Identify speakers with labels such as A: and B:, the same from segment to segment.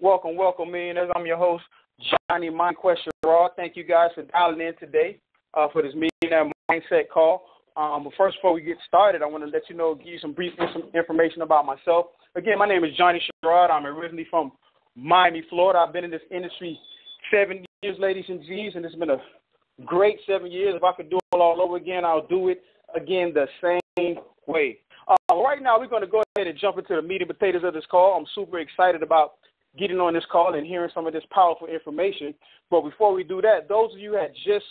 A: Welcome, millionaires. I'm your host, Johnny Mindquest Sherrod. Thank you guys for dialing in today for this Millionaire Mindset call. But first, before we get started, I want to let you know, give you some brief information about myself. Again, my name is Johnny Sherrod. I'm originally from Miami, Florida. I've been in this industry 7 years, ladies and G's, and it's been a great 7 years. If I could do it all over again, I'll do it again the same way. Right now, we're going to go ahead and jump into the meat and potatoes of this call. I'm super excited about getting on this call and hearing some of this powerful information. But before we do that, those of you that just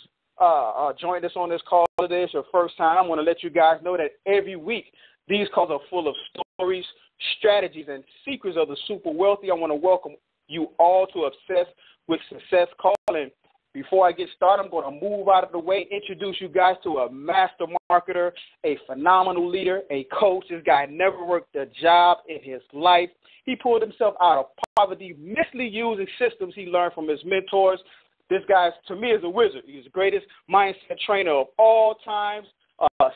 A: joined us on this call today, it's your first time, I want to let you guys know that every week these calls are full of stories, strategies, and secrets of the super wealthy. I want to welcome you all to Obsessed with Success call. And before I get started, I'm going to move out of the way, introduce you guys to a master marketer, a phenomenal leader, a coach. This guy never worked a job in his life. He pulled himself out of poverty, mentally using systems he learned from his mentors. This guy, to me, is a wizard. He's the greatest mindset trainer of all times,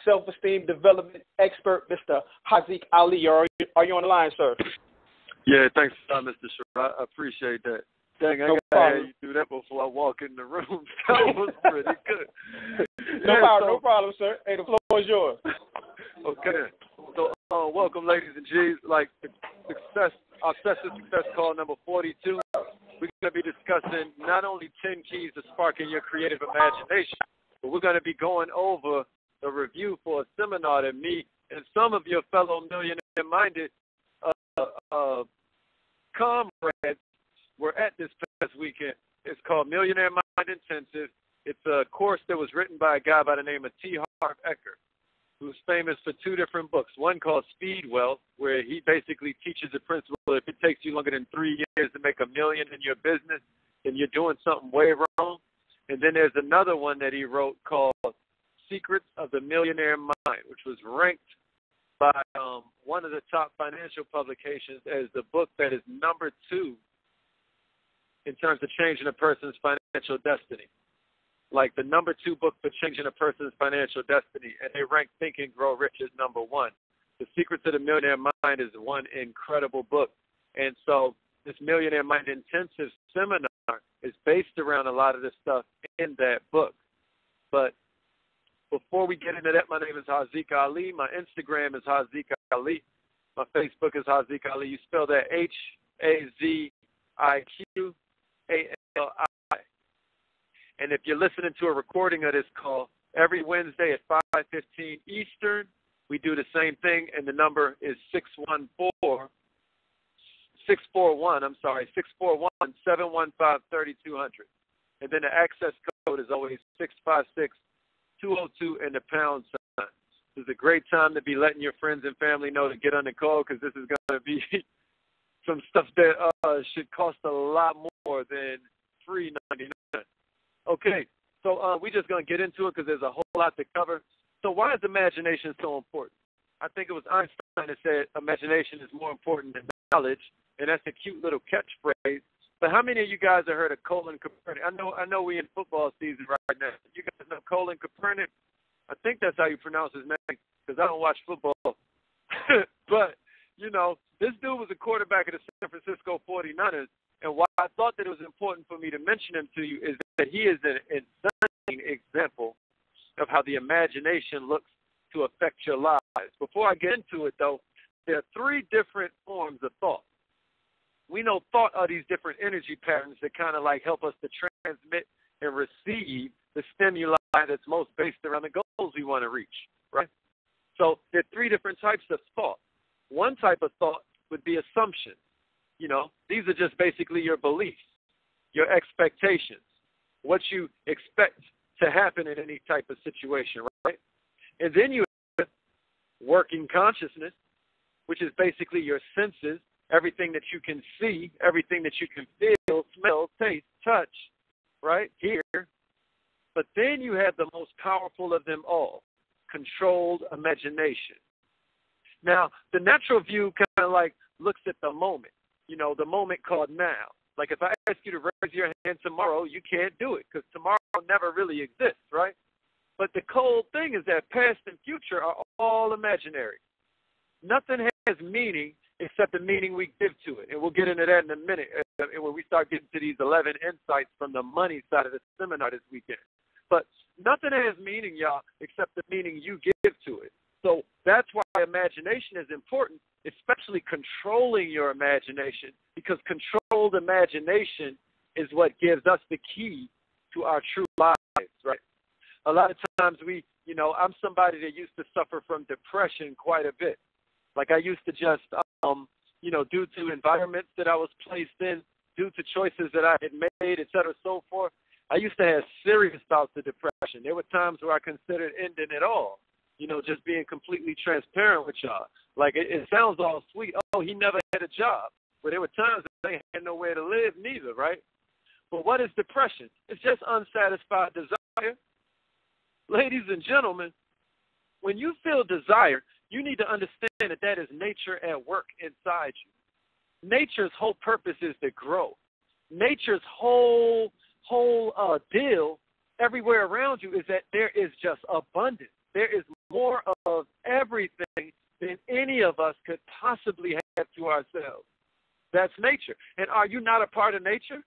A: self-esteem development expert, Mr. Haziq Ali. Are you on the line, sir?
B: Yeah, thanks, Mr. Sherrod. I appreciate that. Dang, I gotta have you do that before I walk in the room. That was pretty good.
A: No problem, sir. Hey, the floor is yours.
B: Okay. So, welcome, ladies and G's. Like, Obsessive Success call number 42. We're going to be discussing not only 10 keys to sparking your creative imagination, but we're going to be going over a review for a seminar that me and some of your fellow millionaire-minded comrades were at this past weekend. It's called Millionaire Mind Intensive. It's a course that was written by a guy by the name of T. Harv Eker, who's famous for two different books. One called Speed Wealth, where he basically teaches the principle that if it takes you longer than 3 years to make $1 million in your business, then you're doing something way wrong. And then there's another one that he wrote called Secrets of the Millionaire Mind, which was ranked by one of the top financial publications as the book that is number 2 in terms of changing a person's financial destiny. Like the number 2 book for changing a person's financial destiny, and they rank Think and Grow Rich as number 1. The Secrets of the Millionaire Mind is one incredible book. And so this Millionaire Mind Intensive seminar is based around a lot of this stuff in that book. But before we get into that, my name is Haziq Ali. My Instagram is Haziq Ali. My Facebook is Haziq Ali. You spell that Haziqali. And if you're listening to a recording of this call, every Wednesday at 5:15 Eastern, we do the same thing, and the number is 641-715-3200. And then the access code is always 656-202 and the pound sign. This is a great time to be letting your friends and family know to get on the call, because this is going to be some stuff that should cost a lot more than $3.99. Okay, so we're just going to get into it because there's a whole lot to cover. So why is imagination so important? I think it was Einstein that said imagination is more important than knowledge, and that's a cute little catchphrase. But how many of you guys have heard of Colin Kaepernick? I know we're in football season right now. You guys know Colin Kaepernick? I think that's how you pronounce his name, because I don't watch football. But, you know, this dude was a quarterback of the San Francisco 49ers. And why I thought that it was important for me to mention him to you is that he is an insane example of how the imagination looks to affect your lives. Before I get into it, though, there are 3 different forms of thought. We know thought are these different energy patterns that kind of like help us to transmit and receive the stimuli that's most based around the goals we want to reach, right? So there are 3 different types of thought. One type of thought would be assumption. You know, these are just basically your beliefs, your expectations, what you expect to happen in any type of situation, right? And then you have working consciousness, which is basically your senses, everything that you can see, everything that you can feel, smell, taste, touch, right, hear. But then you have the most powerful of them all, controlled imagination. Now, the natural view kind of like looks at the moment. You know, the moment called now. Like if I ask you to raise your hand tomorrow, you can't do it because tomorrow never really exists, right? But the cold thing is that past and future are all imaginary. Nothing has meaning except the meaning we give to it. And we'll get into that in a minute when we start getting to these 11 insights from the money side of the seminar this weekend. But nothing has meaning, y'all, except the meaning you give to it. So that's why imagination is important, especially controlling your imagination, because controlled imagination is what gives us the key to our true lives, right? A lot of times I'm somebody that used to suffer from depression quite a bit. Like I used to just, due to environments that I was placed in, due to choices that I had made, et cetera, so forth, I used to have serious bouts of depression. There were times where I considered ending it all, just being completely transparent with y'all. Like it sounds all sweet. Oh, he never had a job. But there were times that they had nowhere to live neither, right? But what is depression? It's just unsatisfied desire. Ladies and gentlemen, when you feel desire, you need to understand that that is nature at work inside you. Nature's whole purpose is to grow. Nature's whole deal everywhere around you is that there is just abundance. There is more of everything than any of us could possibly have to ourselves. That's nature. And are you not a part of nature?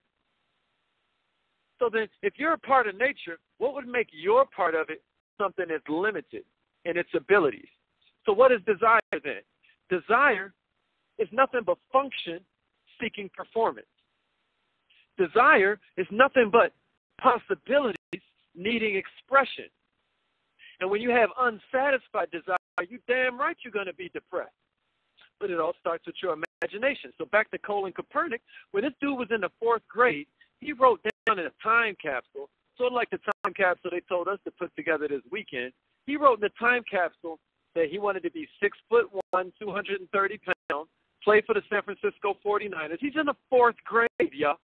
B: So then, if you're a part of nature, what would make your part of it something that's limited in its abilities? So what is desire then? Desire is nothing but function seeking performance. Desire is nothing but possibilities needing expression. And when you have unsatisfied desire, you damn right you're going to be depressed. But it all starts with your imagination. So back to Colin Kaepernick, when this dude was in the 4th grade, he wrote down in a time capsule, sort of like the time capsule they told us to put together this weekend. He wrote in the time capsule that he wanted to be 6'1", 230 pounds, play for the San Francisco 49ers. He's in the 4th grade, y'all.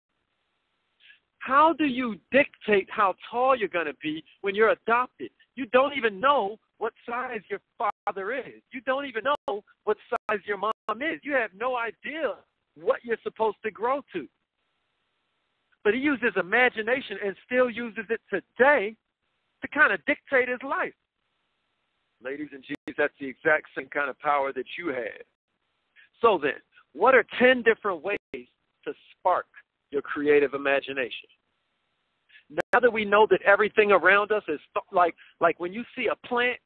B: How do you dictate how tall you're going to be when you're adopted? You don't even know what size your father is. You don't even know what size your mom is. You have no idea what you're supposed to grow to. But he used his imagination and still uses it today to kind of dictate his life. Ladies and gents, that's the exact same kind of power that you have. So then, what are 10 different ways to spark your creative imagination? Now that we know that everything around us is like when you see a plant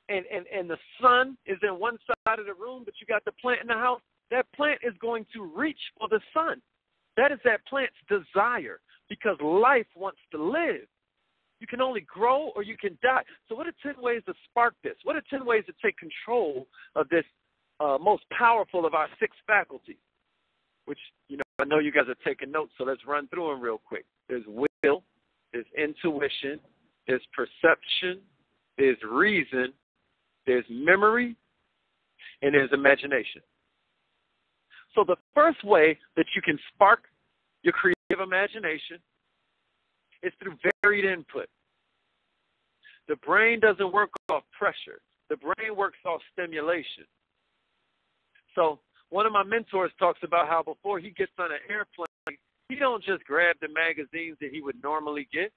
B: and the sun is in one side of the room, but you got the plant in the house, that plant is going to reach for the sun. That is that plant's desire, because life wants to live. You can only grow or you can die. So what are 10 ways to spark this? What are 10 ways to take control of this most powerful of our 6 faculties? Which, I know you guys are taking notes, so let's run through them real quick. There's will, there's intuition, there's perception, there's reason, there's memory, and there's imagination. So the first way that you can spark your creative imagination is through varied input. The brain doesn't work off pressure. The brain works off stimulation. So one of my mentors talks about how before he gets on an airplane, he don't just grab the magazines that he would normally get.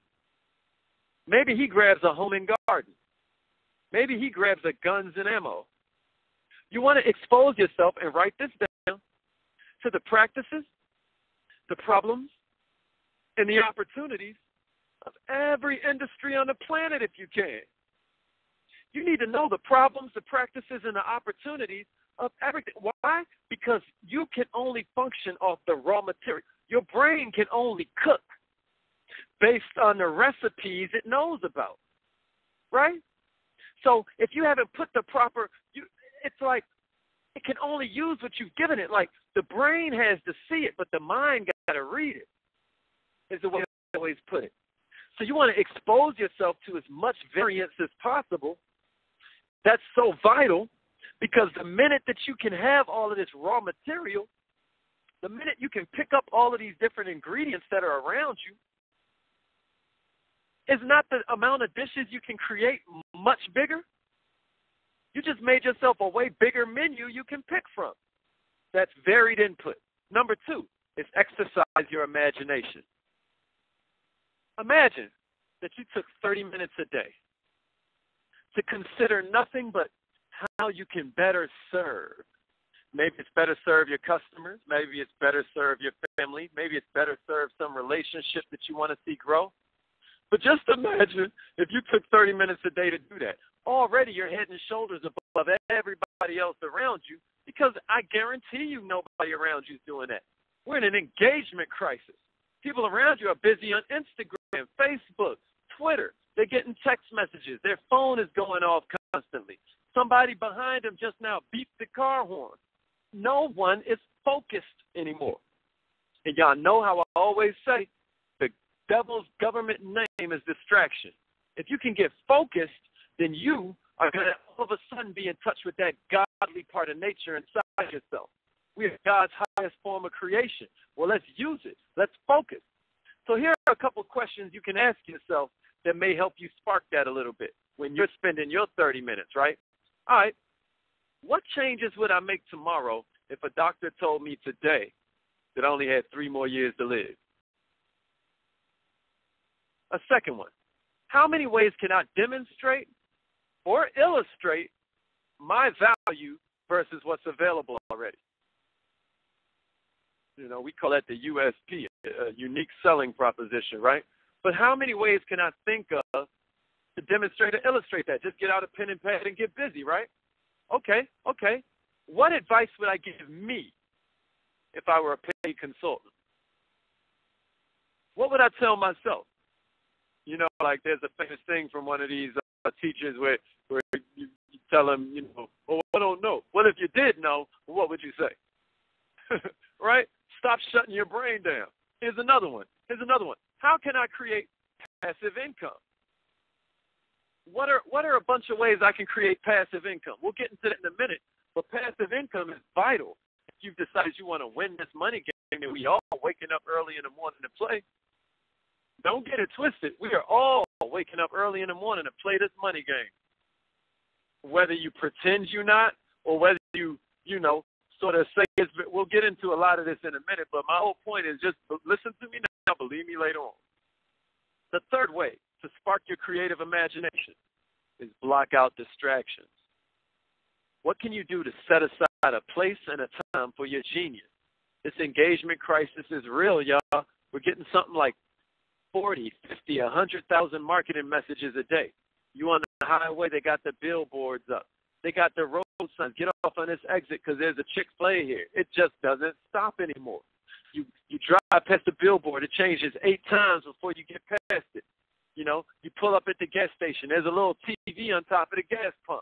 B: Maybe he grabs a home and garden. Maybe he grabs a guns and ammo. You want to expose yourself and write this down to the practices, the problems, and the opportunities of every industry on the planet if you can. You need to know the problems, the practices, and the opportunities of everything. Why? Because you can only function off the raw material. Your brain can only cook based on the recipes it knows about, right? So if you haven't put the proper, it's like it can only use what you've given it. Like the brain has to see it, but the mind got to read it, is the way I always put it. So you want to expose yourself to as much variance as possible. That's so vital, because the minute that you can have all of this raw material, the minute you can pick up all of these different ingredients that are around you, is not the amount of dishes you can create much bigger? You just made yourself a way bigger menu you can pick from. That's varied input. Number 2 is exercise your imagination. Imagine that you took 30 minutes a day to consider nothing but how you can better serve, Maybe it's better serve your customers. Maybe it's better serve your family. Maybe it's better serve some relationship that you want to see grow. But just imagine if you took 30 minutes a day to do that. Already you're head and shoulders above everybody else around you, because I guarantee you nobody around you is doing that. We're in an engagement crisis. People around you are busy on Instagram, Facebook, Twitter. They're getting text messages. Their phone is going off constantly. Somebody behind them just now beeped the car horn. No one is focused anymore. And y'all know how I always say, the devil's government name is distraction. If you can get focused, then you are going to all of a sudden be in touch with that godly part of nature inside yourself. We are God's highest form of creation. Well, let's use it. Let's focus. So here are a couple of questions you can ask yourself that may help you spark that a little bit when you're spending your 30 minutes, right? All right. What changes would I make tomorrow if a doctor told me today that I only had 3 more years to live? A second one. How many ways can I demonstrate or illustrate my value versus what's available already? You know, we call that the USP, a unique selling proposition, right? But how many ways can I think of to demonstrate or illustrate that? Just get out a pen and pad and get busy, right? Okay. What advice would I give me if I were a paid consultant? What would I tell myself? You know, like there's a famous thing from one of these teachers where you tell them, you know, oh, I don't know. Well, if you did know, what would you say? Right? Stop shutting your brain down. Here's another one. How can I create passive income? What are a bunch of ways I can create passive income? We'll get into that in a minute, but passive income is vital. If you've decided you want to win this money game, and we all waking up early in the morning to play, don't get it twisted. We are all waking up early in the morning to play this money game. Whether you pretend you're not, or whether you sort of say it's, we'll get into a lot of this in a minute, but my whole point is just listen to me now, believe me later on. The third way to spark your creative imagination is block out distractions. What can you do to set aside a place and a time for your genius? This engagement crisis is real, y'all. We're getting something like 40, 50, 100,000 marketing messages a day. You on the highway, they got the billboards up. They got the road signs. Get off on this exit because there's a Chick-fil-A here. It just doesn't stop anymore. You drive past the billboard. It changes 8 times before you get past it. You know, you pull up at the gas station. There's a little TV on top of the gas pump.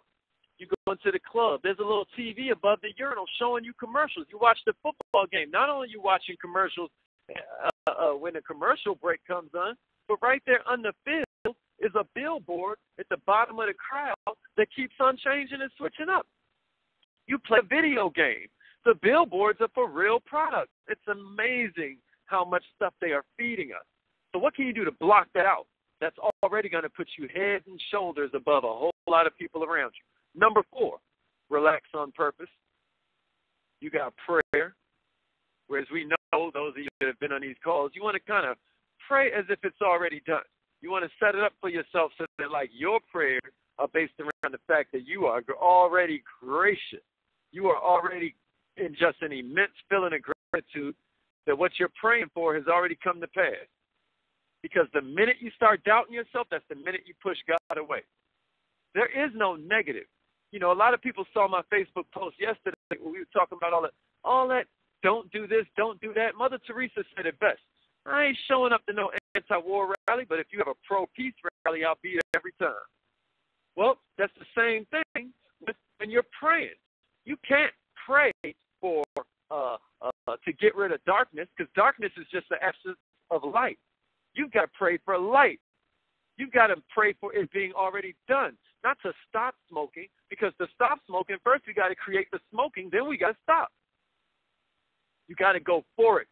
B: You go into the club. There's a little TV above the urinal showing you commercials. You watch the football game. Not only are you watching commercials when the commercial break comes on, but right there on the field is a billboard at the bottom of the crowd that keeps on changing and switching up. You play a video game. The billboards are for real products. It's amazing how much stuff they are feeding us. So what can you do to block that out? That's already going to put you head and shoulders above a whole lot of people around you. Number 4, relax on purpose. You got prayer. Whereas we know, those of you that have been on these calls, you want to kind of pray as if it's already done. You want to set it up for yourself so that, like, your prayers are based around the fact that you are already gracious. You are already in just an immense feeling of gratitude that what you're praying for has already come to pass. Because the minute you start doubting yourself, that's the minute you push God away. There is no negative. You know, a lot of people saw my Facebook post yesterday when we were talking about all that, don't do this, don't do that. Mother Teresa said it best. I ain't showing up to no anti-war rally, but if you have a pro-peace rally, I'll be there every time. Well, that's the same thing when you're praying. You can't pray for to get rid of darkness, because darkness is just the absence of light. You've got to pray for light. You've got to pray for it being already done, not to stop smoking, because to stop smoking, first we got to create the smoking, then we got to stop. You got to go forward.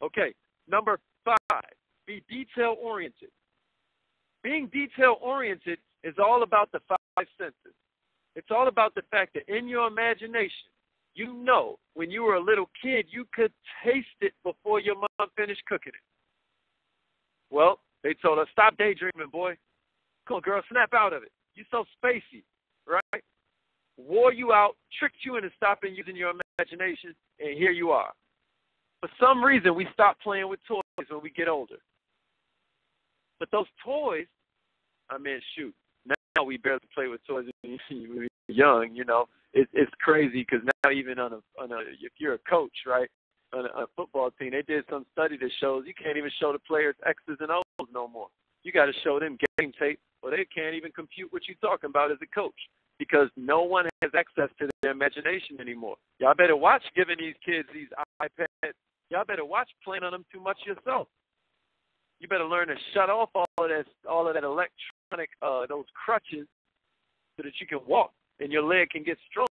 B: Okay, number 5, be detail-oriented. Being detail-oriented is all about the 5 senses. It's all about the fact that in your imagination, you know when you were a little kid, you could taste it before your mom finished cooking it. Well, they told us, stop daydreaming, boy. Come on, girl, snap out of it. You're so spacey, right? wore you out, tricked you into stopping using your imagination, and here you are. For some reason, we stop playing with toys when we get older. But those toys, I mean, shoot, now we barely play with toys when we're young, you know. It's crazy because now even on a if you're a coach, right, on a football team, they did some study that shows you can't even show the players X's and O's no more. You got to show them game tape, or they can't even compute what you're talking about as a coach because no one has access to their imagination anymore. Y'all better watch giving these kids these iPads. Y'all better watch playing on them too much yourself. You better learn to shut off all of that electronic, those crutches, so that you can walk and your leg can get strong.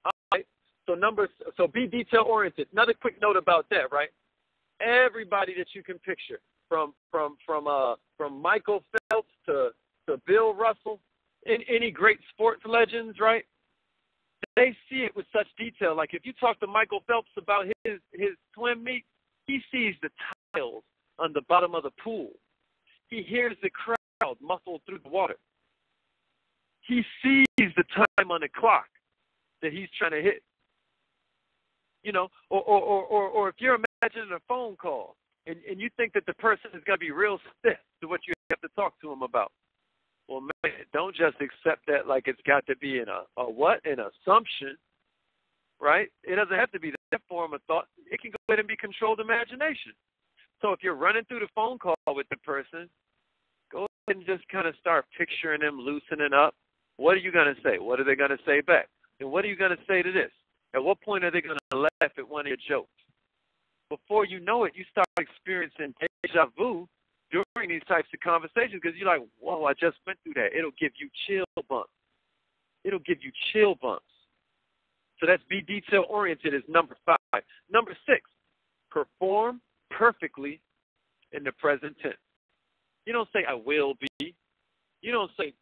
B: All right. So be detail oriented. Another quick note about that, right? Everybody that you can picture, from Michael Phelps to Bill Russell, any great sports legends, right? They see it with such detail. Like if you talk to Michael Phelps about his swim meet, he sees the tiles on the bottom of the pool. He hears the crowd muffled through the water. He sees the time on the clock that he's trying to hit. You know, or if you're imagining a phone call and you think that the person is going to be real stiff to what you have to talk to them about. Well, man, don't just accept that like it's got to be an assumption, right? It doesn't have to be that form of thought. It can go ahead and be controlled imagination. So if you're running through the phone call with the person, go ahead and just kind of start picturing them loosening up. What are you going to say? What are they going to say back? And what are you going to say to this? At what point are they going to laugh at one of your jokes? Before you know it, you start experiencing deja vu during these types of conversations because you're like, whoa, I just went through that. It'll give you chill bumps. It'll give you chill bumps. So that's be detail-oriented is number 5. Number 6, perform perfectly in the present tense. You don't say I will be. You don't say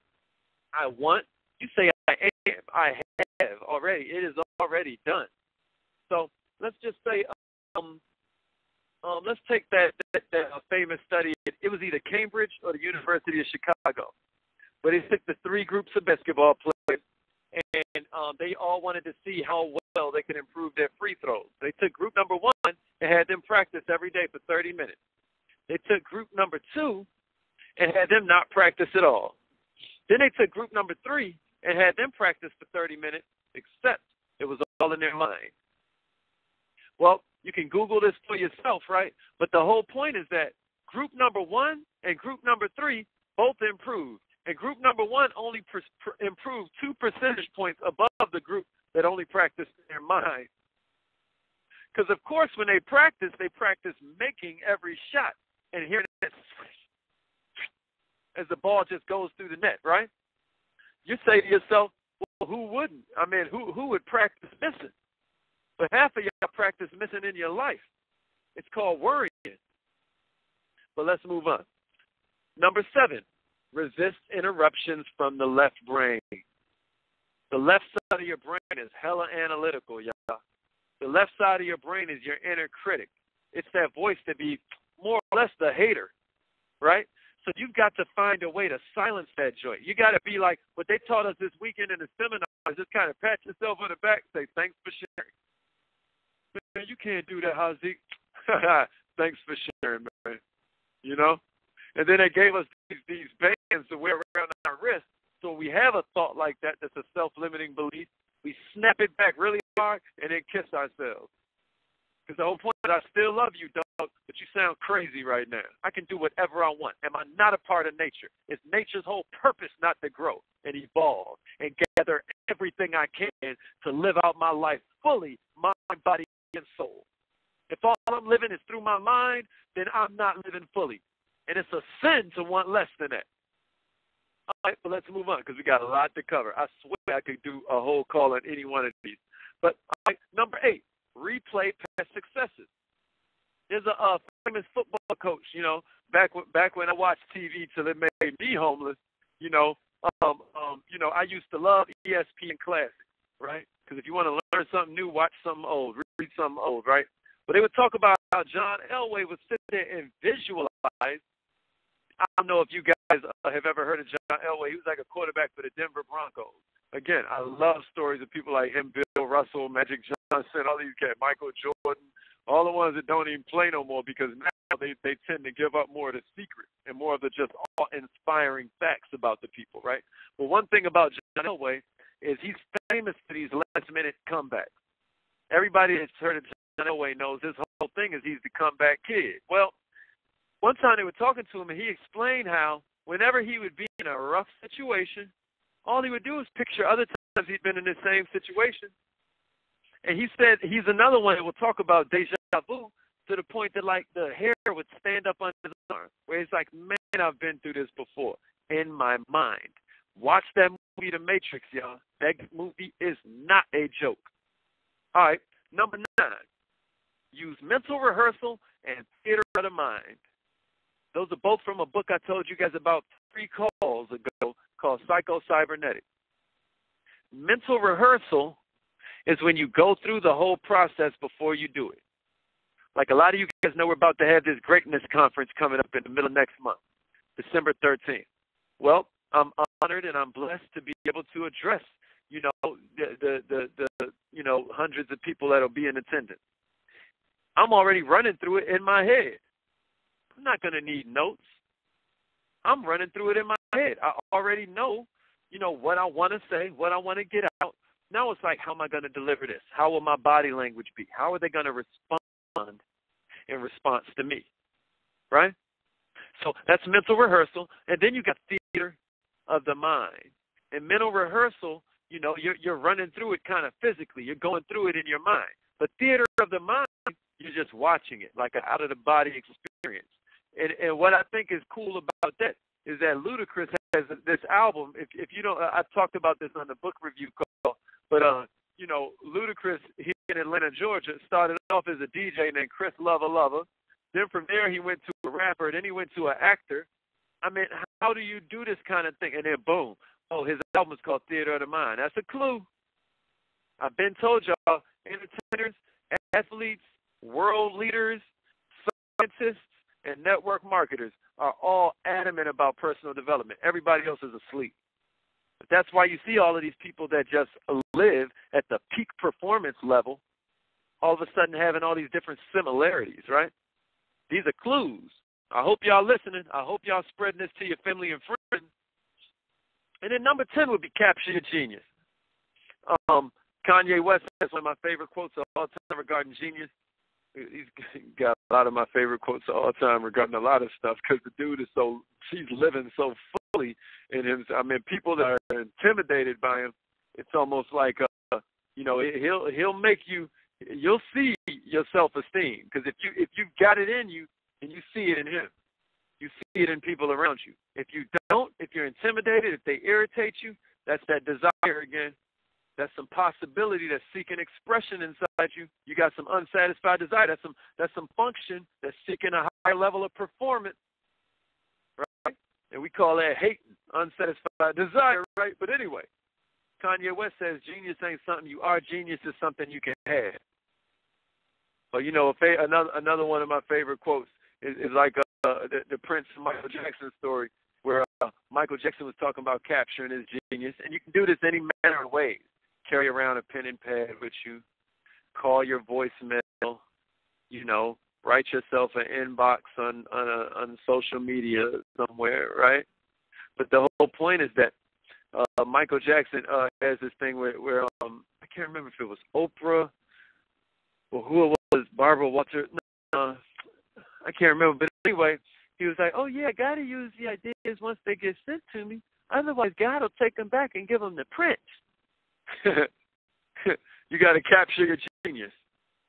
B: I want. You say I am. I have already. It is already done. So let's just say, let's take that famous study. It was either Cambridge or the University of Chicago. But they took the 3 groups of basketball players, and they all wanted to see how well they could improve their free throws. They took group number 1 and had them practice every day for 30 minutes. They took group number 2 and had them not practice at all. Then they took group number 3 and had them practice for 30 minutes, except it was all in their mind. Well, you can Google this for yourself, right? But the whole point is that group number 1 and group number 3 both improved. And group number 1 only improved 2 percentage points above the group that only practiced in their mind. Because, of course, when they practice making every shot and hearing that swish as the ball just goes through the net, right? You say to yourself, well, who wouldn't? I mean, who would practice missing? But half of y'all practice missing in your life. It's called worrying. But let's move on. Number 7, resist interruptions from the left brain. The left side of your brain is hella analytical, y'all. The left side of your brain is your inner critic. It's that voice to be more or less the hater, right? So you've got to find a way to silence that joint. You got to be like what they taught us this weekend in the seminar, just kind of pat yourself on the back and say, thanks for sharing. Man, you can't do that, Haziq. Thanks for sharing, man. You know? And then they gave us these bands to wear around our wrists. So we have a thought like that that's a self-limiting belief. We snap it back really hard and then kiss ourselves. Because the whole point is I still love you, dog, but you sound crazy right now. I can do whatever I want. Am I not a part of nature? It's nature's whole purpose not to grow and evolve and gather everything I can to live out my life fully, mind, body, and soul. If all I'm living is through my mind, then I'm not living fully. And it's a sin to want less than that. All right, but let's move on because we got a lot to cover. I swear I could do a whole call on any one of these. But all right, number 8, replay past successes. There's a famous football coach, you know, back when I watched TV till it made me homeless, you know, I used to love ESPN Classics, right? Because if you want to learn something new, watch something old, read something old, right? But they would talk about how John Elway would sit there and visualize. I don't know if you guys have ever heard of John Elway. He was like a quarterback for the Denver Broncos. Again, I love stories of people like him, Bill Russell, Magic Johnson, all these guys, Michael Jordan, all the ones that don't even play no more because now they tend to give up more of the secret and more of the just awe-inspiring facts about the people, right? But one thing about John Elway is he's famous for these last-minute comebacks. Everybody that's heard of John Elway knows his whole thing is he's the comeback kid. Well, one time they were talking to him, and he explained how whenever he would be in a rough situation, all he would do is picture other times he'd been in the same situation. And he said he's another one that will talk about deja vu to the point that, like, the hair would stand up on his arm, where he's like, man, I've been through this before in my mind. Watch that movie, The Matrix, y'all. That movie is not a joke. All right, number 9, use mental rehearsal and theater of the mind. Those are both from a book I told you guys about 3 calls ago called Psycho-Cybernetics. Mental rehearsal is when you go through the whole process before you do it. Like a lot of you guys know, we're about to have this greatness conference coming up in the middle of next month, December 13th. Well, I'm honored and I'm blessed to be able to address, the hundreds of people that'll be in attendance. I'm already running through it in my head. I'm not going to need notes. I'm running through it in my head. I already know, what I want to say, what I want to get out. Now it's like, how am I going to deliver this? How will my body language be? How are they going to respond in response to me? Right? So that's mental rehearsal. And then you got theater of the mind. And mental rehearsal, you're running through it kind of physically. You're going through it in your mind. But theater of the mind, you're just watching it, like an out-of-the-body experience. And what I think is cool about that is that Ludacris has this album. If you don't, I've talked about this on the book review call, but Ludacris here in Atlanta, Georgia, started off as a DJ named Chris Lover. Then from there he went to a rapper, then he went to an actor. I mean, how do you do this kind of thing? And then boom, his album is called Theater of the Mind. That's a clue. I've been told y'all, entertainers, athletes, world leaders, scientists, and network marketers are all adamant about personal development. Everybody else is asleep. But that's why you see all of these people that just live at the peak performance level, all of a sudden having all these different similarities, right? These are clues. I hope y'all listening. I hope y'all spreading this to your family and friends. And then number 10 would be capture your genius. Kanye West has one of my favorite quotes of all time regarding genius. He's got a lot of my favorite quotes of all time regarding a lot of stuff because the dude is he's living so fully in him. I mean, people that are intimidated by him, it's almost like, he'll make you'll see your self-esteem, because if you've got it in you and you see it in him, you see it in people around you. If you don't, if you're intimidated, if they irritate you, that's that desire again. That's some possibility that's seeking expression inside you. You got some unsatisfied desire. That's some function that's seeking a higher level of performance, right? And we call that hating, unsatisfied desire, right? But anyway, Kanye West says genius ain't something you are. Genius is something you can have. But another one of my favorite quotes is like the Prince Michael Jackson story, where Michael Jackson was talking about capturing his genius, and you can do this any manner of ways. Carry around a pen and pad with you, call your voicemail, write yourself an inbox on social media somewhere, right? But the whole point is that Michael Jackson has this thing where I can't remember if it was Oprah or who it was, Barbara Walters. No, I can't remember. But anyway, he was like, oh, yeah, I got to use the ideas once they get sent to me. Otherwise, God will take them back and give them to Prince. You got to capture your genius.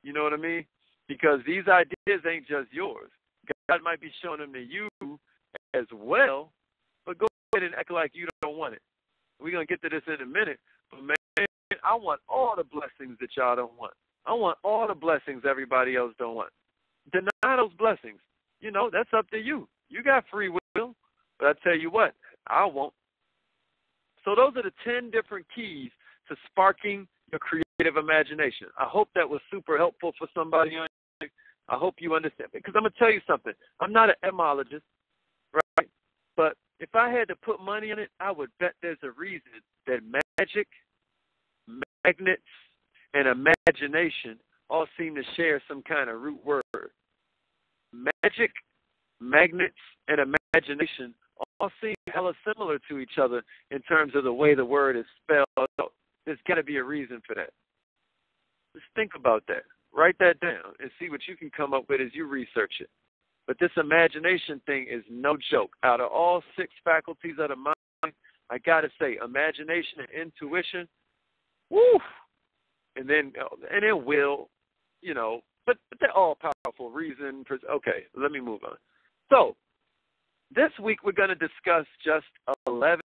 B: You know what I mean? Because these ideas ain't just yours. God might be showing them to you as well, but go ahead and act like you don't want it. We're going to get to this in a minute, but man, I want all the blessings that y'all don't want. I want all the blessings everybody else don't want. Deny those blessings. That's up to you. You got free will, but I tell you what, I won't. So those are the 10 different keys to sparking your creative imagination. I hope that was super helpful for somebody. I hope you understand. Because I'm going to tell you something. I'm not an etymologist, right? But If I had to put money on it, I would bet there's a reason that magic, magnets, and imagination all seem to share some kind of root word. Magic, magnets, and imagination all seem hella similar to each other in terms of the way the word is spelled out. There's got to be a reason for that. Just think about that. Write that down and see what you can come up with as you research it. But this imagination thing is no joke. Out of all 6 faculties of the mind, I got to say, imagination and intuition, woo! And then will, but they're all powerful. Reason. Okay, let me move on. So, this week we're going to discuss just 11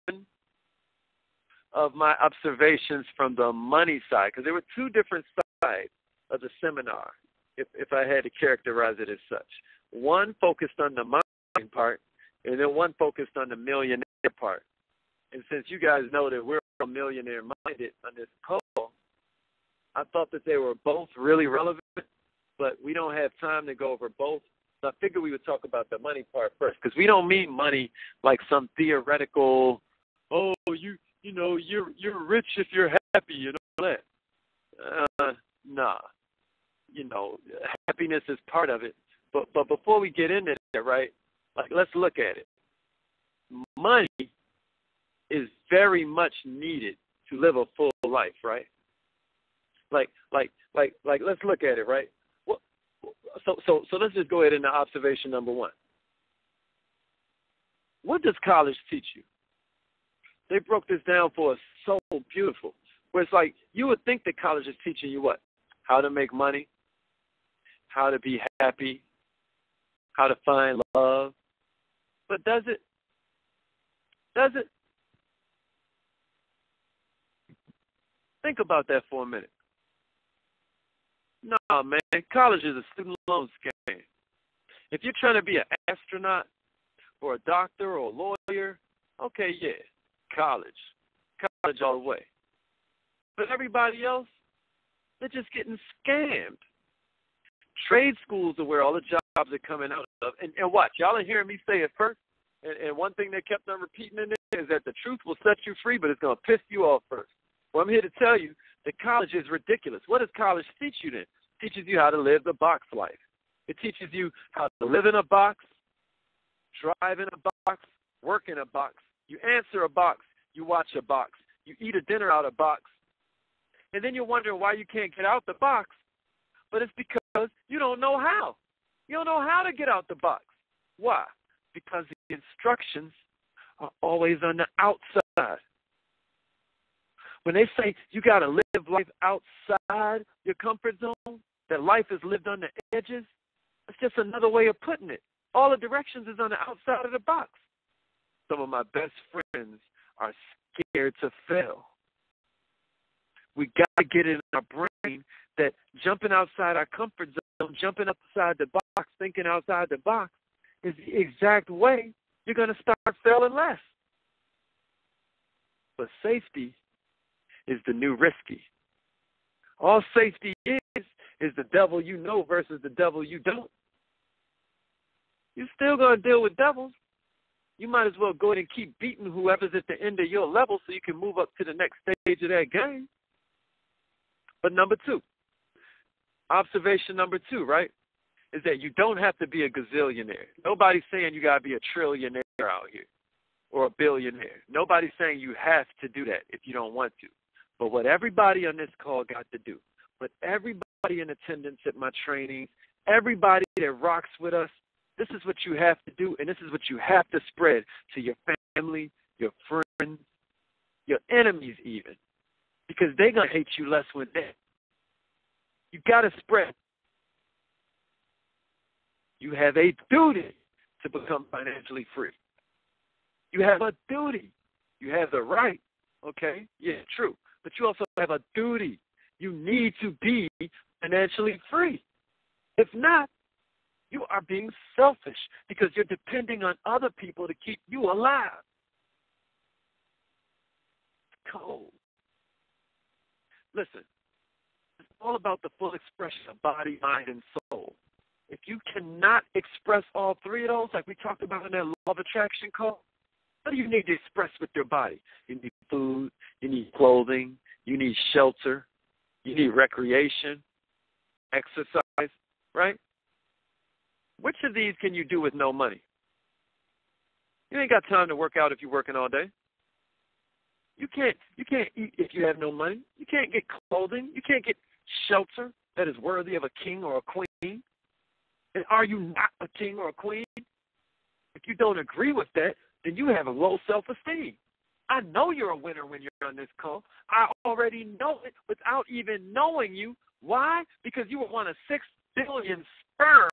B: of my observations from the money side, because there were 2 different sides of the seminar, if I had to characterize it as such. One focused on the mind part, and then one focused on the millionaire part. And since you guys know that we're all millionaire-minded on this call, I thought that they were both really relevant, but we don't have time to go over both. So I figured we would talk about the money part first, because we don't mean money like some theoretical, oh, you're rich if you're happy, that. Nah. Happiness is part of it. But before we get into that, right, let's look at it. Money is very much needed to live a full life, right? Like let's look at it, right? So let's just go ahead into observation number 1. What does college teach you? They broke this down for us so beautiful. Where it's like you would think that college is teaching you what? How to make money, how to be happy, how to find love. But does it? Does it? Think about that for a minute. No, man, college is a student loan scam. If you're trying to be an astronaut or a doctor or a lawyer, okay, yeah, college all the way. But everybody else, they're just getting scammed. Trade schools are where all the jobs are coming out of. And watch, y'all are hearing me say it first. And one thing they kept on repeating in there is that the truth will set you free, but it's going to piss you off first. Well, I'm here to tell you that college is ridiculous. What does college teach you then? It teaches you how to live the box life. It teaches you how to live in a box, drive in a box, work in a box. You answer a box. You watch a box. You eat a dinner out of a box. And then you're wondering why you can't get out the box. But it's because you don't know how. You don't know how to get out the box. Why? Because the instructions are always on the outside. When they say you got to live life outside your comfort zone, that life is lived on the edges, that's just another way of putting it. All the directions is on the outside of the box. Some of my best friends are scared to fail. We got to get it in our brain that jumping outside our comfort zone, jumping outside the box, thinking outside the box is the exact way you're going to start failing less. But safety is the new risky. All safety is the devil you know versus the devil you don't. You're still going to deal with devils. You might as well go ahead and keep beating whoever's at the end of your level so you can move up to the next stage of that game. But number 2, observation number 2, right, is that you don't have to be a gazillionaire. Nobody's saying you got to be a trillionaire out here or a billionaire. Nobody's saying you have to do that if you don't want to. But what everybody on this call got to do, what everybody in attendance at my training, everybody that rocks with us, this is what you have to do, and this is what you have to spread to your family, your friends, your enemies even, because they're going to hate you less when they're. You got to spread. You have a duty to become financially free. You have a duty. You have the right, okay? Yeah, true. But you also have a duty. You need to be financially free. If not, you are being selfish because you're depending on other people to keep you alive. It's cold. Listen, it's all about the full expression of body, mind, and soul. If you cannot express all 3 of those, like we talked about in that law of attraction call, What do you need to express with your body? You need food, you need clothing, you need shelter, you need recreation, exercise, right? Which of these can you do with no money? You ain't got time to work out if you're working all day. You can't eat if you have no money. You can't get clothing. You can't get shelter that is worthy of a king or a queen. And are you not a king or a queen? If you don't agree with that, then you have a low self-esteem. I know you're a winner when you're on this call. I already know it without even knowing you. Why? Because you were one of 6 billion sperm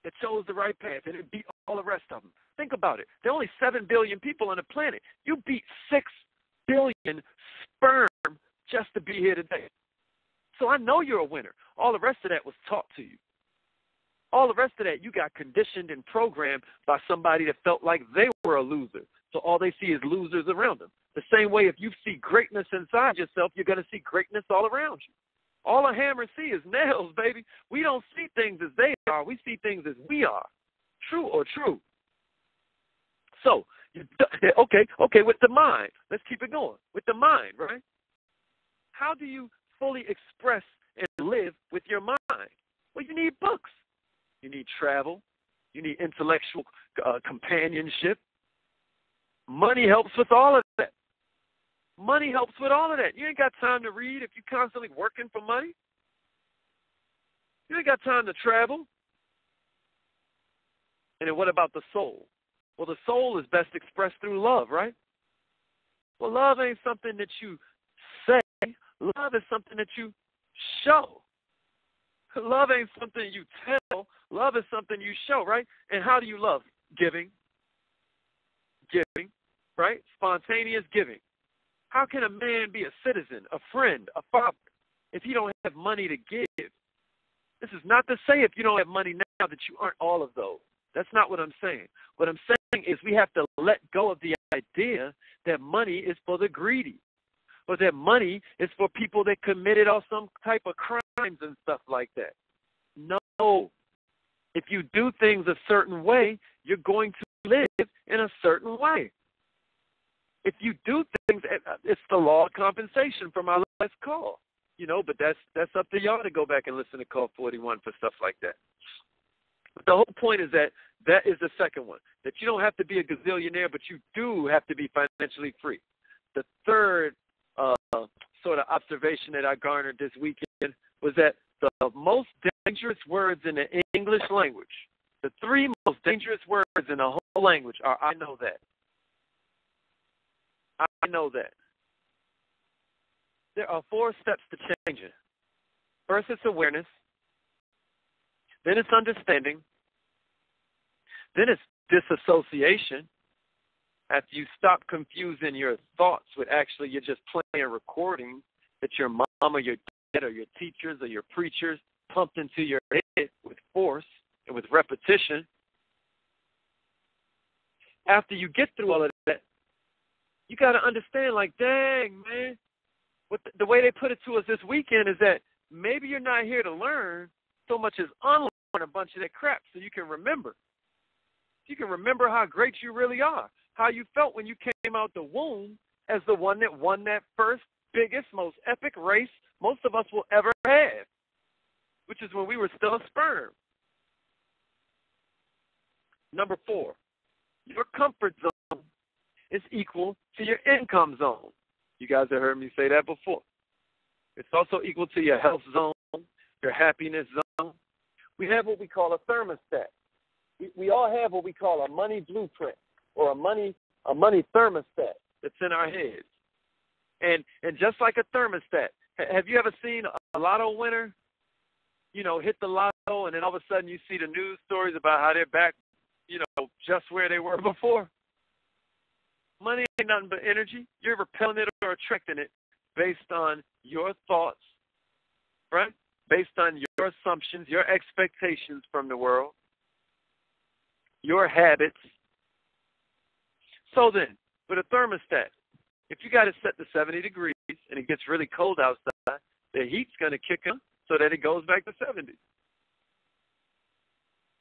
B: that chose the right path, and it beat all the rest of them. Think about it. There are only 7 billion people on the planet. You beat 6 billion sperm just to be here today. So I know you're a winner. All the rest of that was taught to you. All the rest of that, you got conditioned and programmed by somebody that felt like they were a loser. So all they see is losers around them. The same way if you see greatness inside yourself, you're going to see greatness all around you. All a hammer see is nails, baby. We don't see things as they are. We see things as we are. True or true? So, okay, with the mind. Let's keep it going. With the mind, right? How do you fully express and live with your mind? Well, you need books. You need travel. You need intellectual companionship. Money helps with all of that. Money helps with all of that. You ain't got time to read if you're constantly working for money. You ain't got time to travel. And then what about the soul? Well, the soul is best expressed through love, right? Well, love ain't something that you say. Love is something that you show. Love ain't something you tell. Love is something you show, right? And how do you love? Giving. Giving, right? Spontaneous giving. How can a man be a citizen, a friend, a father, if he don't have money to give? This is not to say if you don't have money now that you aren't all of those. That's not what I'm saying. What I'm saying is we have to let go of the idea that money is for the greedy, or that money is for people that committed all some type of crimes and stuff like that. No. If you do things a certain way, you're going to live in a certain way. If you do things, it's the law of compensation from our last call. But that's up to y'all to go back and listen to call 41 for stuff like that. But the whole point is that is the second one, that you don't have to be a gazillionaire, but you do have to be financially free. The third sort of observation that I garnered this weekend was that the most dangerous words in the English language, the 3 most dangerous words in the whole language are I know that. I know that. There are 4 steps to change it. First, it's awareness. Then it's understanding. Then it's disassociation. After you stop confusing your thoughts with actually you're just playing a recording that your mom or your dad or your teachers or your preachers pumped into your head with force and with repetition. After you get through all of that, you got to understand, like, dang, man, the way they put it to us this weekend is that maybe you're not here to learn so much as unlearn a bunch of that crap so you can remember. You can remember how great you really are, how you felt when you came out the womb as the one that won that first, biggest, most epic race most of us will ever have, which is when we were still a sperm. Number 4, your comfort zone is equal to your income zone. You guys have heard me say that before. It's also equal to your health zone, your happiness zone. We have what we call a thermostat. We all have what we call a money blueprint or a money thermostat that's in our heads. And just like a thermostat, have you ever seen a lotto winner, hit the lotto, and then all of a sudden you see the news stories about how they're back, just where they were before? Money ain't nothing but energy. You're repelling it or attracting it based on your thoughts, right? Based on your assumptions, your expectations from the world, your habits. So then, with a thermostat, if you got it set to 70 degrees and it gets really cold outside, the heat's going to kick in so that it goes back to 70.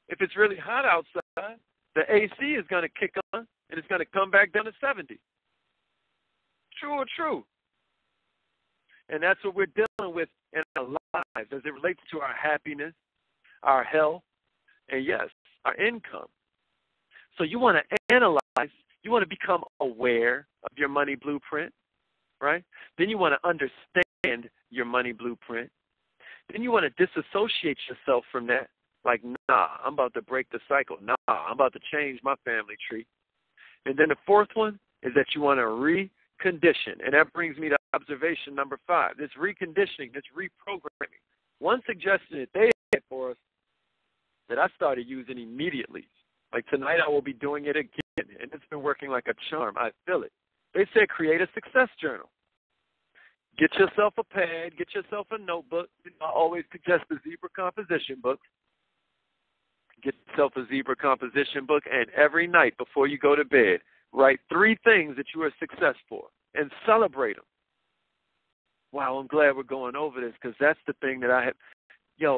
B: If it's really hot outside, the AC is going to kick on, and it's going to come back down to 70. True or true? And that's what we're dealing with in our lives as it relates to our happiness, our health, and, yes, our income. So you want to analyze, you want to become aware of your money blueprint, right? Then you want to understand your money blueprint. Then you want to disassociate yourself from that. Like, nah, I'm about to break the cycle. Nah, I'm about to change my family tree. And then the fourth one is that you want to recondition. And that brings me to observation number 5, this reconditioning, this reprogramming. One suggestion that they had for us that I started using immediately. Like tonight I will be doing it again, and it's been working like a charm. I feel it. They said create a success journal. Get yourself a pad, get yourself a notebook. I always suggest the zebra composition book. Get yourself a zebra composition book, and every night before you go to bed, write 3 things that you are a success for and celebrate them. Wow, I'm glad we're going over this because that's the thing that I have.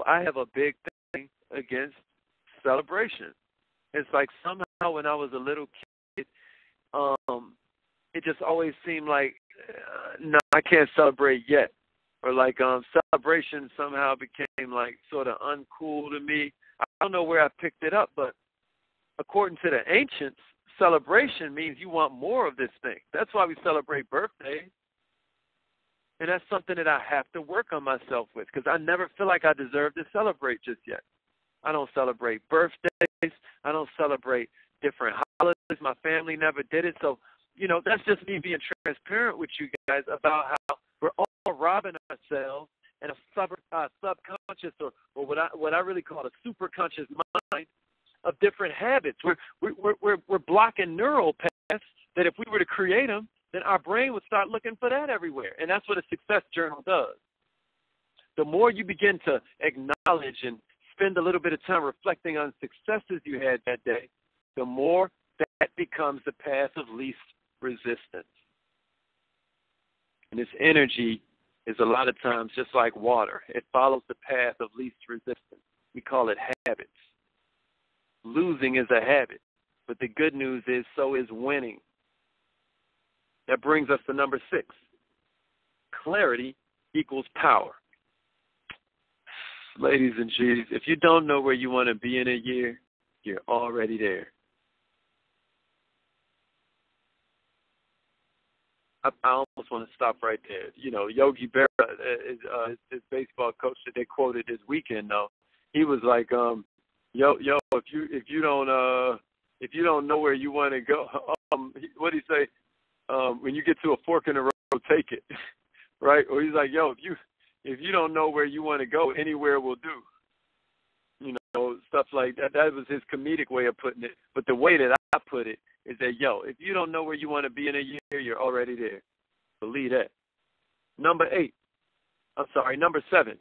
B: I have a big thing against celebration. It's like somehow when I was a little kid, it just always seemed like, no, I can't celebrate yet. Or like celebration somehow became like sort of uncool to me. I don't know where I picked it up, but according to the ancients, celebration means you want more of this thing. That's why we celebrate birthdays. And that's something that I have to work on myself with because I never feel like I deserve to celebrate just yet. I don't celebrate birthdays. I don't celebrate different holidays. My family never did it. So, that's just me being transparent with you guys about how we're all robbing ourselves in a subconscious or what I really call a superconscious mind of different habits. We're blocking neural paths that if we were to create them, then our brain would start looking for that everywhere. And that's what a success journal does. The more you begin to acknowledge and spend a little bit of time reflecting on successes you had that day, the more that becomes the path of least resistance. And this energy is a lot of times just like water. It follows the path of least resistance. We call it habits. Losing is a habit, but the good news is so is winning. That brings us to number 6. Clarity equals power. Ladies and G's, if you don't know where you want to be in a year, you're already there. I almost want to stop right there. Yogi Berra, his baseball coach that they quoted this weekend, though, he was like, if you don't know where you want to go, what did he say? When you get to a fork in the road, take it, right? Or he's like, if you don't know where you want to go, anywhere will do. Stuff like that. That was his comedic way of putting it. But the way that I put it is that, if you don't know where you want to be in a year, you're already there. Believe that. Number 7.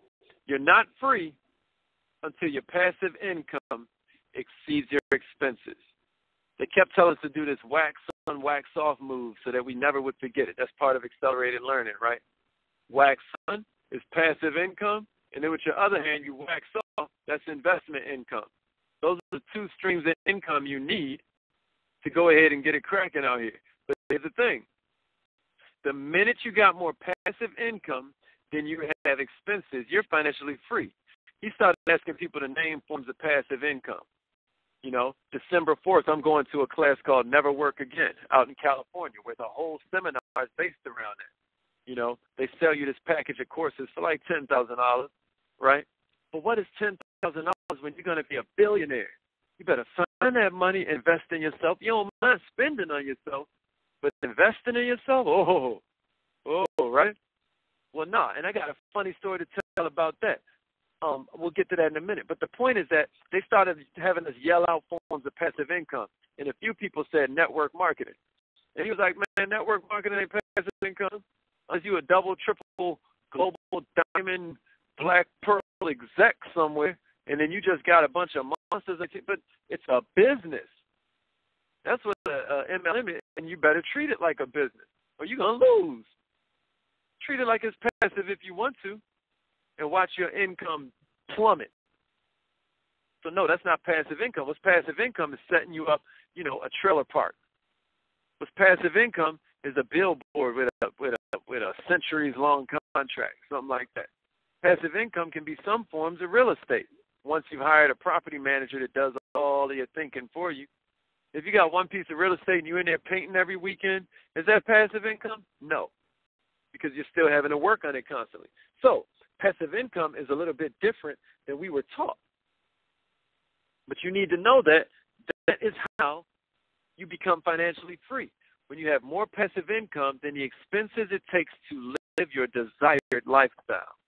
B: You're not free until your passive income exceeds your expenses. They kept telling us to do this wax on, wax off move so that we never would forget it. That's part of accelerated learning, right? Wax on is passive income, and then with your other hand, you wax off, that's investment income. Those are the 2 streams of income you need to go ahead and get it cracking out here. But here's the thing. The minute you got more passive income than you have expenses, you're financially free. He started asking people to name forms of passive income. December 4th, I'm going to a class called Never Work Again out in California where the whole seminar is based around that. They sell you this package of courses for like $10,000, right? But what is $10,000 when you're going to be a billionaire? You better find that money, invest in yourself. You don't mind spending on yourself, but investing in yourself, right? Well, no, and I got a funny story to tell about that. We'll get to that in a minute. But the point is that they started having us yell out forms of passive income. And a few people said network marketing. And he was like, man, network marketing ain't passive income. Unless you a double, triple, global, diamond, black, pearl exec somewhere, and then you just got a bunch of monsters. But it's a business. That's what MLM is, and you better treat it like a business, or you're going to lose. Treat it like it's passive if you want to, and watch your income plummet. So no, that's not passive income. What's passive income is setting you up, a trailer park. What's passive income is a billboard with a centuries-long contract, something like that. Passive income can be some forms of real estate. Once you've hired a property manager that does all of your thinking for you. If you got one piece of real estate and you're in there painting every weekend, is that passive income? No, because you're still having to work on it constantly. So passive income is a little bit different than we were taught. But you need to know that is how you become financially free. When you have more passive income than the expenses it takes to live your desired lifestyle.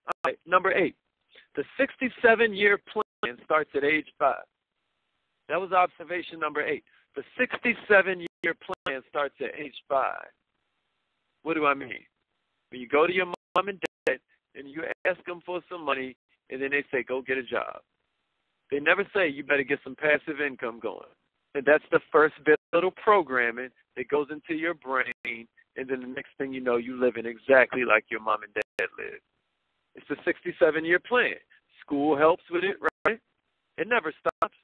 B: All right, number 8. The 67-year plan starts at age 5. That was observation number 8. The 67-year plan starts at age 5. What do I mean? When you go to your mom and dad and you ask them for some money, and then they say, go get a job. They never say, you better get some passive income going. And that's the first bit of little programming that goes into your brain, and then the next thing you know, you living exactly like your mom and dad lived. It's the 67-year plan. School helps with it, right? It never stops.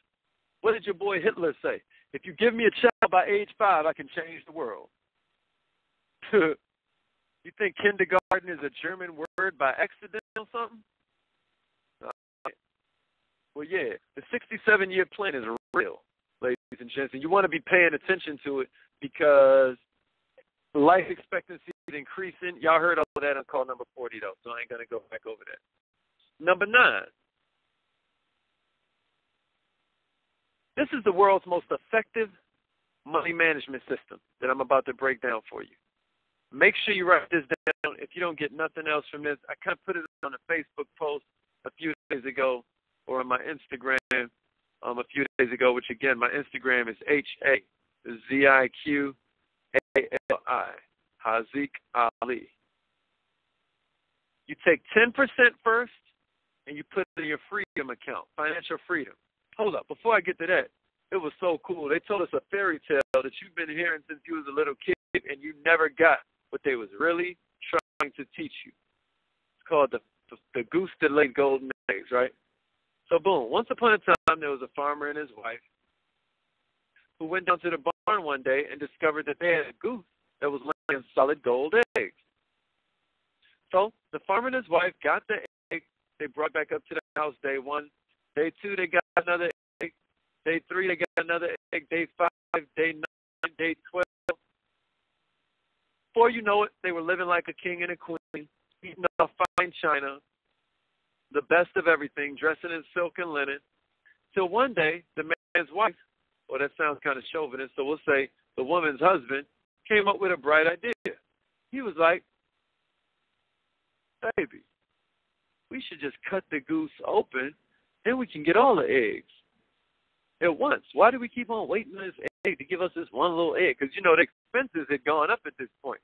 B: What did your boy Hitler say? If you give me a child by age 5, I can change the world. You think kindergarten is a German word by accident or something? Well, yeah, the 67-year plan is real, ladies and gents, and you want to be paying attention to it because life expectancy is increasing. Y'all heard all of that on call number 40, though, so I ain't going to go back over that. Number 9. This is the world's most effective money management system that I'm about to break down for you. Make sure you write this down. If you don't get nothing else from this, I kind of put it on a Facebook post a few days ago or on my Instagram a few days ago, which, again, my Instagram is HAZIQALI, Haziq Ali. You take 10% first and you put it in your freedom account, financial freedom. Hold up, before I get to that, it was so cool. They told us a fairy tale that you've been hearing since you was a little kid and you never got what they was really trying to teach you. It's called the goose that laid golden eggs, right? So boom, once upon a time there was a farmer and his wife who went down to the barn one day and discovered that they had a goose that was laying solid gold eggs. So the farmer and his wife got the egg. They brought back up to the house day 1. Day 2, they got another egg. Day 3, they got another egg. Day 5, day 9, day 12. Before you know it, they were living like a king and a queen, eating off fine china, the best of everything, dressing in silk and linen. Till one day, the man's wife, well, that sounds kind of chauvinist, so we'll say the woman's husband, came up with a bright idea. He was like, baby, we should just cut the goose open, then we can get all the eggs at once. Why do we keep on waiting on this egg to give us this one little egg? Because, the expenses had gone up at this point.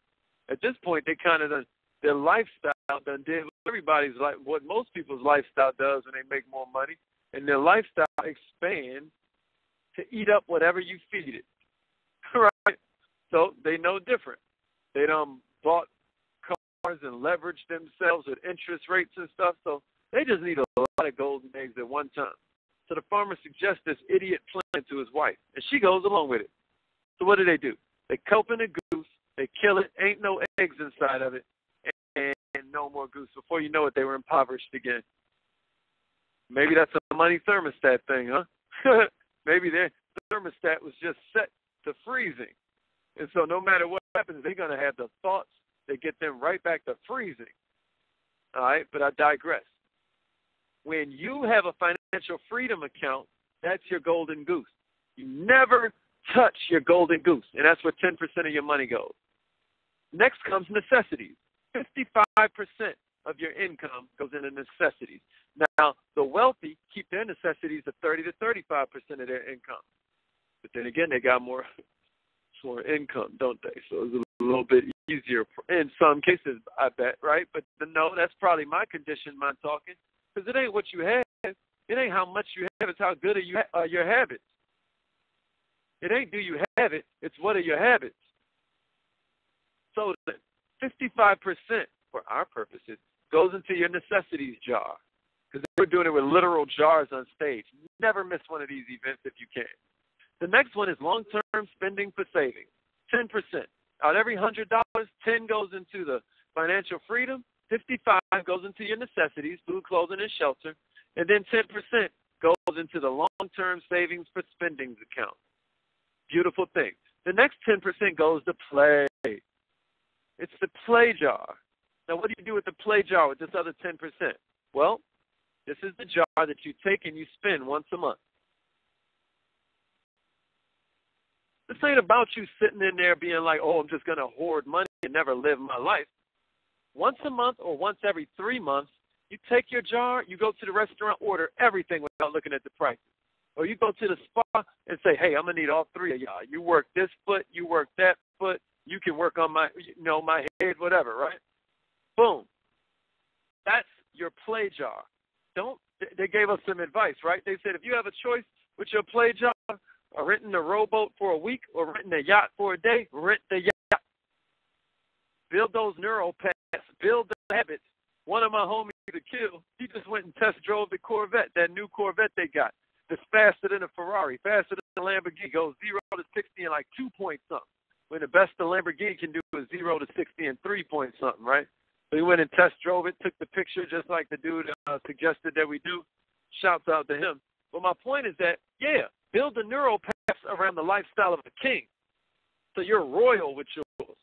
B: At this point, they kind of done, their lifestyle done did what everybody's life, what most people's lifestyle does when they make more money, and their lifestyle expands to eat up whatever you feed it. Right? So they know different. They done bought cars and leveraged themselves with interest rates and stuff, so they just need a lot of golden eggs at one time. So the farmer suggests this idiot plan to his wife, and she goes along with it. So what do? They open a goose, they kill it, ain't no eggs inside of it, and no more goose. Before you know it, they were impoverished again. Maybe that's a money thermostat thing, huh? Maybe their thermostat was just set to freezing. And so no matter what happens, they're going to have the thoughts that get them right back to freezing. All right, but I digress. When you have a financial freedom account, that's your golden goose. You never touch your golden goose, and that's where 10% of your money goes. Next comes necessities. 55% of your income goes into necessities. Now, the wealthy keep their necessities at 30 to 35% of their income. But then again, they got more income, don't they? So it's a little bit easier in some cases, I bet, right? But no, that's probably my condition, my talking, because it ain't what you have. It ain't how much you have. It's how good are your habits. It ain't do you have it. It's what are your habits. So 55%, for our purposes, goes into your necessities jar. because they were doing it with literal jars on stage. Never miss one of these events if you can. The next one is long-term spending for savings, 10%. Out of every $100, 10 goes into the financial freedom, 55 goes into your necessities, food, clothing, and shelter, and then 10% goes into the long-term savings for spendings account. Beautiful thing. The next 10% goes to play. It's the play jar. Now, what do you do with the play jar with this other 10%? Well, this is the jar that you take and you spend once a month. This ain't about you sitting in there being like, oh, I'm just going to hoard money and never live my life. Once a month or once every 3 months, you take your jar, you go to the restaurant, order everything without looking at the prices. Or you go to the spa and say, hey, I'm going to need all three of y'all. You work this foot, you work that foot, you can work on my, my head, whatever, right? Boom. That's your play jar. They gave us some advice, right? They said if you have a choice with your play jar, or renting a rowboat for a week, or renting a yacht for a day, rent the yacht. Build those neural paths. Build the habits. One of my homies, the kill, he just went and test drove the Corvette, that new Corvette they got. That's faster than a Ferrari, faster than a Lamborghini. Goes 0 to 60 in like 2 point something. When the best the Lamborghini can do is 0 to 60 in 3 point something, right? So he went and test drove it, took the picture just like the dude suggested that we do. Shouts out to him. But my point is that, yeah, build the neural paths around the lifestyle of a king. So you're royal with yours.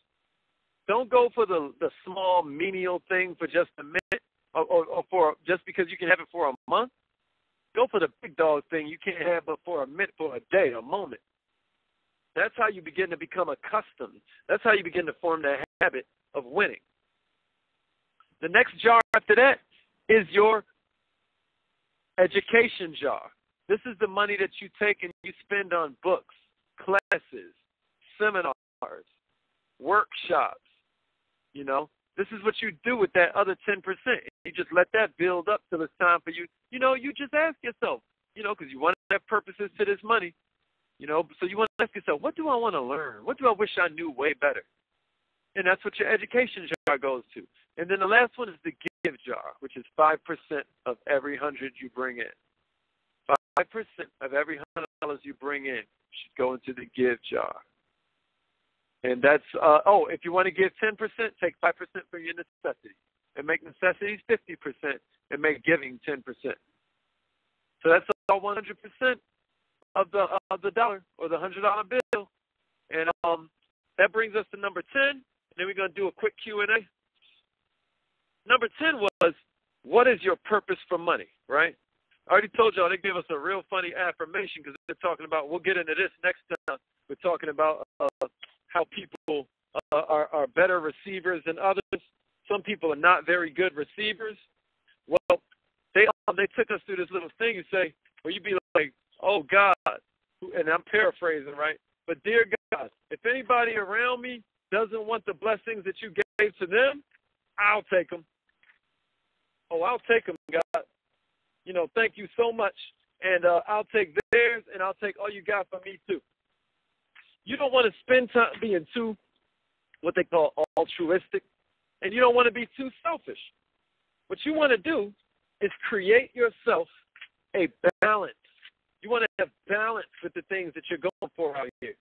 B: Don't go for the small, menial thing for just a minute or for just because you can have it for a month. Go for the big dog thing you can't have but for a minute, for a day, a moment. That's how you begin to become accustomed. That's how you begin to form the habit of winning. The next jar after that is your education jar. This is the money that you take and you spend on books, classes, seminars, workshops. This is what you do with that other 10%. You just let that build up till it's time for you. You just ask yourself, because you want to have purposes to this money. So you want to ask yourself, what do I want to learn? What do I wish I knew way better? And that's what your education jar goes to. And then the last one is the give jar, which is 5% of every 100 you bring in. 5% of every $100 you bring in should go into the give jar. And that's, if you want to give 10%, take 5% for your necessities. And make necessities 50% and make giving 10%. So that's all 100% of the dollar or the $100 bill. And that brings us to number 10. And then we're going to do a quick Q&A. Number 10 was, what is your purpose for money, right? I already told y'all they gave us a real funny affirmation because they're talking about, we'll get into this next time. We're talking about how people are better receivers than others. Some people are not very good receivers. Well, they took us through this little thing and say, well, you'd be like, oh, God, and I'm paraphrasing, right? But dear God, if anybody around me doesn't want the blessings that you gave to them, I'll take them. Oh, I'll take them, God. Thank you so much. And I'll take theirs, and I'll take all you got for me, too. You don't want to spend time being too, what they call altruistic, and you don't want to be too selfish. What you want to do is create yourself a balance. You want to have balance with the things that you're going for out here.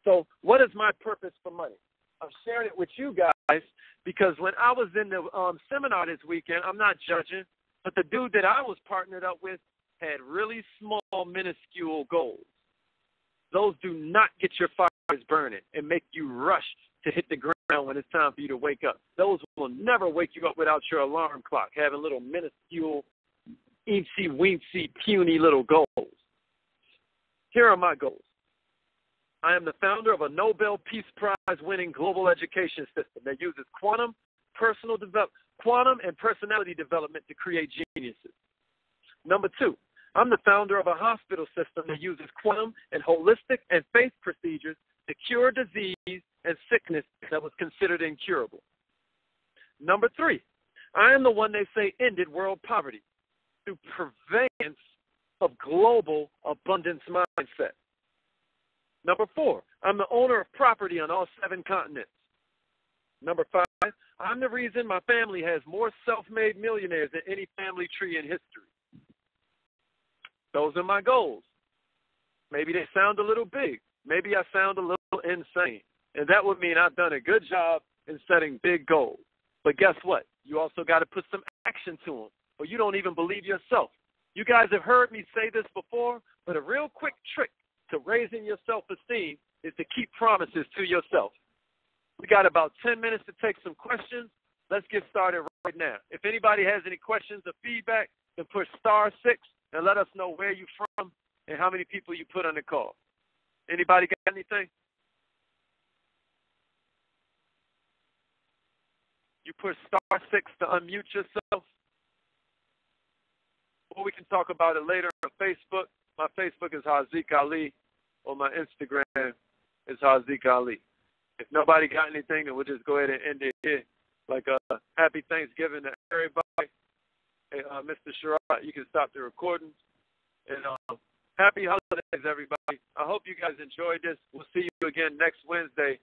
B: So what is my purpose for money? I'm sharing it with you guys because when I was in the seminar this weekend, I'm not judging, but the dude that I was partnered up with had really small, minuscule goals. Those do not get your fires burning and make you rush to hit the ground when it's time for you to wake up. Those will never wake you up without your alarm clock, having little minuscule, eensy-weensy, puny little goals. Here are my goals. I am the founder of a Nobel Peace Prize winning global education system that uses quantum and personality development to create geniuses. Number 2, I'm the founder of a hospital system that uses quantum and holistic and faith procedures to cure disease and sickness that was considered incurable. Number 3, I am the one they say ended world poverty through purveyance of global abundance mindset. Number 4, I'm the owner of property on all 7 continents. Number 5, I'm the reason my family has more self-made millionaires than any family tree in history. Those are my goals. Maybe they sound a little big. Maybe I sound a little insane. And that would mean I've done a good job in setting big goals. But guess what? You also got to put some action to them, or you don't even believe yourself. You guys have heard me say this before, but a real quick trick to raising your self-esteem is to keep promises to yourself. We got about 10 minutes to take some questions. Let's get started right now. If anybody has any questions or feedback, then push *6 and let us know where you're from and how many people you put on the call. Anybody got anything? You push *6 to unmute yourself. Or we can talk about it later on Facebook. My Facebook is Haziq Ali, or my Instagram is Haziq Ali. If nobody got anything, then we'll just go ahead and end it here. Like happy Thanksgiving to everybody. Hey, Mr. Sherrod, you can stop the recording. And happy holidays, everybody. I hope you guys enjoyed this. We'll see you again next Wednesday